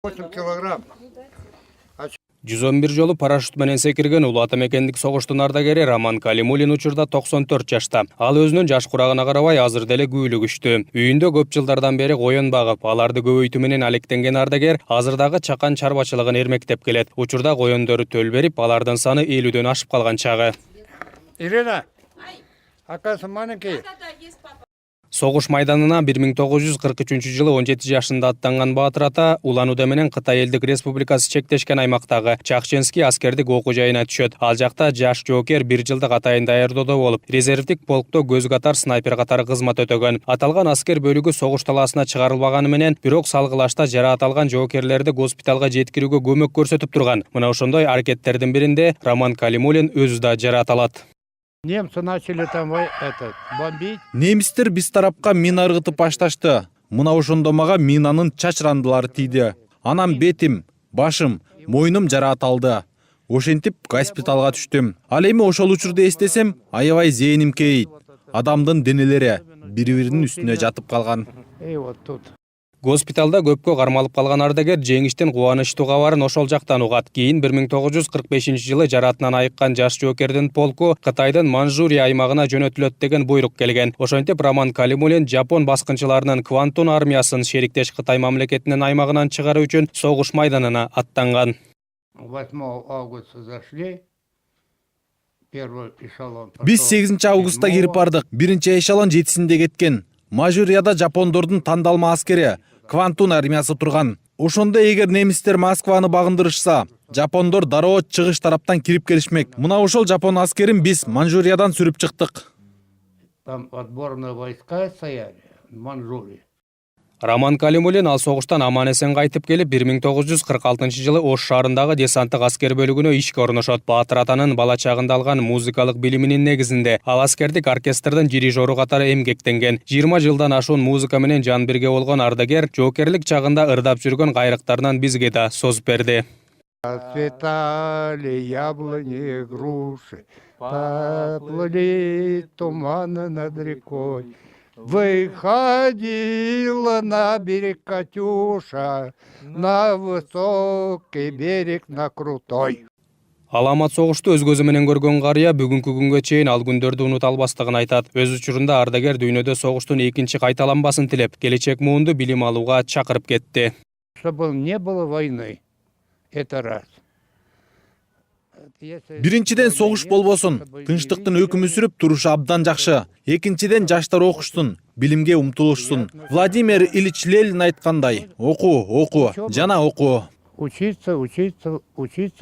8 килограмм. 111 жолу парашют менен секирген улуу атамекендик согуштун ардагери Роман Калимулин учурда 94 жашта. Ал өзүнүн жаш курагына карабай азыр деле күбөлүгүчтү. Үйүндө көп жылдардан бери коен багып, аларды көбөйтүү менен алектенген ардагер азыр дагы чакан чарбачылыгын эрмектеп келет. Учурда коендору төл берип, алардын саны 50дөн ашып калган чагы. Ирина, оказывается, маленький. Согуш майданына 1943 жылы 17 жашында аттанган Баатыр ата Улан-Удэ менен Кытай Элдик Республикасы чектешкен аймактагы Чахченский аскердик окуу жайына түшөт. Ал жакта жаш жоокер 1 жылдык атайын даярдоодо болуп, резервдик полкто көз катар снайпер катары кызмат өтөгөн. Аталган аскер бөлүгү согуш талаасына чыгарылбаганы менен, бирок салгылашта жараат алган жоокерлерди госпиталга жеткирүүгө көмөк көрсөтүп турган. Мына ошондой аракеттердин биринде Роман Калимулин өзү да жараат алат. Немцы начали там бомбить. Немистер биз тарапка мина ыргытып башташты. Мына ошондо мага минанын чачырандылары тийди. Анан бетим, башым, мойнум жараат алды. Ошентип госпиталга түштүм. Ал эми ошол учурду эстесем, аябай зээним кейит. Адамдын денелери бири-биринин үстүнө жатып калган. И вот тут. Госпиталда көпкө кармалып калган ардагер жеңиштин кубанычтуу кабарын ошол жактан угат. Кийин 1945 жылы жараатынан айыккан жаш жоокердин полку Кытайдын Манчжурия аймагына жөнөтүлөт деген буйрук келген. Ошентип Роман Калимулин Жапон баскынчыларынын Квантун армиясын шериктеш Кытай мамлекетинин аймагынан чыгаруу үчүн согуш майданына аттанган. 8 августа зашли. Первый эшелон. Биз 8 августта кирип бардык. Биринчи эшелон 7-синде кеткен. Мажурияда жапондордун тандалма аскери Квантун армиясы турган. Ошондо эгер немистер Москваны багындырышса, жапондор дароо чыгыш тараптан кирип келишмек. Мына ошол жапон аскерин биз Манчжуриядан сүрүп чыктык. Там отборные войска стояли в Манчжурии. Роман Калимулин ал согуштан аман-эсен кайтып келип 1946 жылы Ош шаарындагы десанттык аскер бөлүгүнө ишке орношот. Баатыр атанын бала чагында алган музыкалык билиминин негизинде ал аскердик оркестрдин дирижеру катары эмгектенген. 20 жылдан ашуун музыка менен жан бирге болгон ардагер жоокерлик чагында ырдап жүргөн кайрыктарынан бизге да сөз берди. Отцветали яблони, груши, поплыли туманы над рекой. Выходила на берег Катюша, на высокий берег, на крутой. Аламат согушту өз көзү менен көргөн карыя бүгүнкү күнгө чейин ал күндөрдү унута албастыгын айтат. Өз учурунда ардагер дүйнөдө согуштун экинчи кайталанбасын тилеп, келечек муунду билим алууга чакырып кетти. Чтобы не было войны, это раз. Биринчиден согуш болбосун, тынчтыктын өкүмү сүрүп турушу абдан жакшы. Экинчиден жаштар окуштун, билимге умтулушсун. Владимир Ильич Ленин айткандай, окуу, жана окуу. Учиться,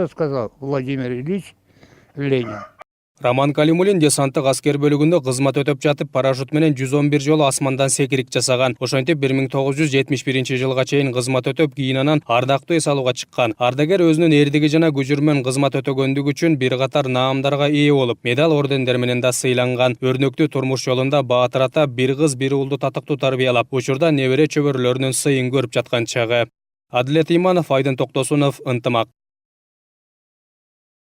сказал Владимир Ильич Ленин. Роман Калимулин десанттык аскер бөлүгүндө кызмат өтөп жатып, парашют менен 111 жолу асмандан секирик жасаган. Ошентип 1971 жылга чейин кызмат өтөп, кийин анан ардактуу эс алууга чыккан. Ардагер өзүнүн эрдиги жана күжүрү менен кызмат өтөгөндүгү үчүн бир катар наамдарга ээ болуп, медаль ордендер менен да сыйланган. Өрнөктүү турмуш жолунда Баатыр ата бир кыз, бир уулду татыктуу тарбиялап, учурда небере чөбөрөлөрүнүн сыйын көрүп жаткан чагы. Адилет Иманов, Айдын Токтосунов, Ынтымак.